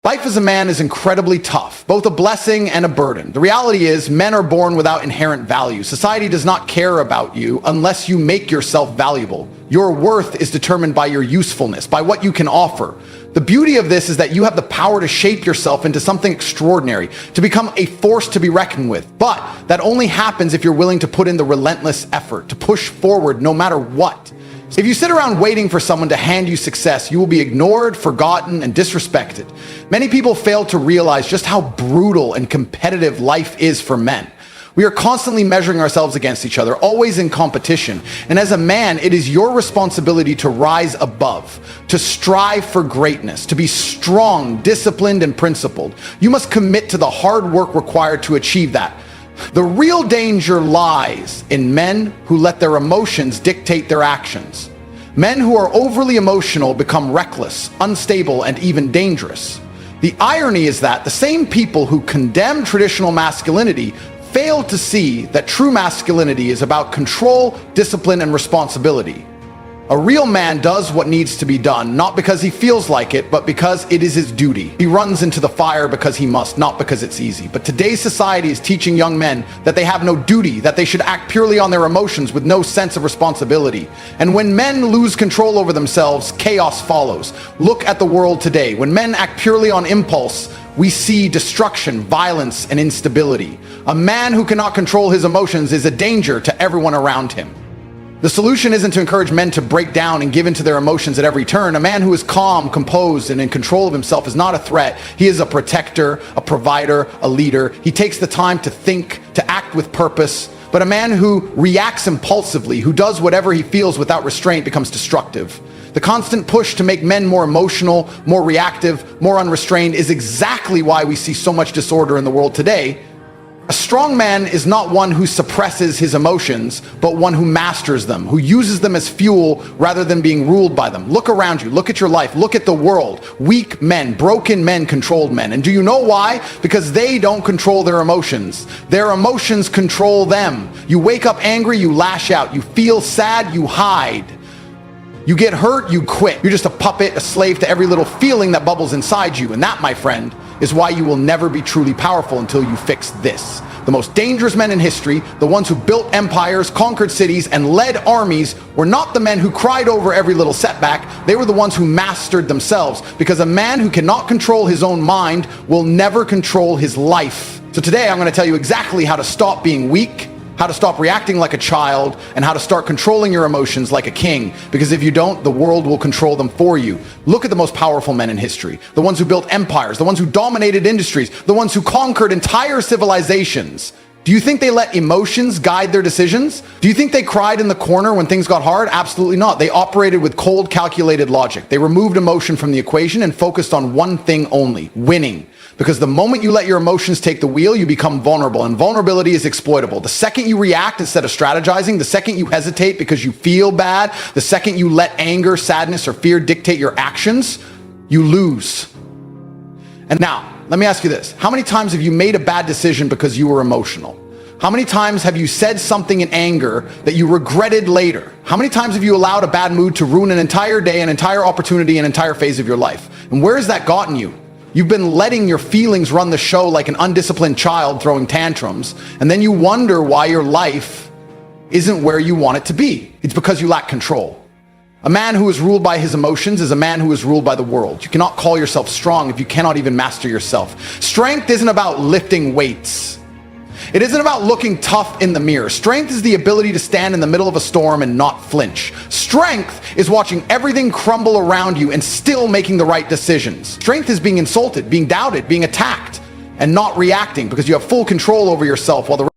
Life as a man is incredibly tough, both a blessing and a burden. The reality is, men are born without inherent value. Society does not care about you unless you make yourself valuable. Your worth is determined by your usefulness, by what you can offer. The beauty of this is that you have the power to shape yourself into something extraordinary, to become a force to be reckoned with. But that only happens if you're willing to put in the relentless effort, to push forward no matter what. If you sit around waiting for someone to hand you success, you will be ignored, forgotten, and disrespected. Many people fail to realize just how brutal and competitive life is for men. We are constantly measuring ourselves against each other, always in competition. And as a man, it is your responsibility to rise above, to strive for greatness, to be strong, disciplined, and principled. You must commit to the hard work required to achieve that. The real danger lies in men who let their emotions dictate their actions. Men who are overly emotional become reckless, unstable, and even dangerous. The irony is that the same people who condemn traditional masculinity fail to see that true masculinity is about control, discipline, and responsibility. A real man does what needs to be done, not because he feels like it, but because it is his duty. He runs into the fire because he must, not because it's easy. But today's society is teaching young men that they have no duty, that they should act purely on their emotions with no sense of responsibility. And when men lose control over themselves, chaos follows. Look at the world today. When men act purely on impulse, we see destruction, violence, and instability. A man who cannot control his emotions is a danger to everyone around him. The solution isn't to encourage men to break down and give into their emotions at every turn. A man who is calm, composed, and in control of himself is not a threat. He is a protector, a provider, a leader. He takes the time to think, to act with purpose. But a man who reacts impulsively, who does whatever he feels without restraint, becomes destructive. The constant push to make men more emotional, more reactive, more unrestrained is exactly why we see so much disorder in the world today. A strong man is not one who suppresses his emotions, but one who masters them, who uses them as fuel rather than being ruled by them. Look around you, look at your life, look at the world. Weak men, broken men, controlled men. And do you know why? Because they don't control their emotions. Their emotions control them. You wake up angry, you lash out. You feel sad, you hide. You get hurt, you quit. You're just a puppet, a slave to every little feeling that bubbles inside you. And that, my friend, is why you will never be truly powerful until you fix this. The most dangerous men in history, the ones who built empires, conquered cities, and led armies, were not the men who cried over every little setback. They were the ones who mastered themselves, because a man who cannot control his own mind will never control his life. So today I'm going to tell you exactly how to stop being weak, how to stop reacting like a child, and how to start controlling your emotions like a king. Because if you don't, the world will control them for you. Look at the most powerful men in history. The ones who built empires, the ones who dominated industries, the ones who conquered entire civilizations. Do you think they let emotions guide their decisions? Do you think they cried in the corner when things got hard? Absolutely not. They operated with cold, calculated logic. They removed emotion from the equation and focused on one thing only: winning. Because the moment you let your emotions take the wheel, you become vulnerable, and vulnerability is exploitable. The second you react instead of strategizing, the second you hesitate because you feel bad, the second you let anger, sadness, or fear dictate your actions, you lose. And now, let me ask you this. How many times have you made a bad decision because you were emotional? How many times have you said something in anger that you regretted later? How many times have you allowed a bad mood to ruin an entire day, an entire opportunity, an entire phase of your life? And where has that gotten you? You've been letting your feelings run the show like an undisciplined child throwing tantrums, and then you wonder why your life isn't where you want it to be. It's because you lack control. A man who is ruled by his emotions is a man who is ruled by the world. You cannot call yourself strong if you cannot even master yourself. Strength isn't about lifting weights. It isn't about looking tough in the mirror. Strength is the ability to stand in the middle of a storm and not flinch. Strength is watching everything crumble around you and still making the right decisions. Strength is being insulted, being doubted, being attacked, and not reacting because you have full control over yourself while the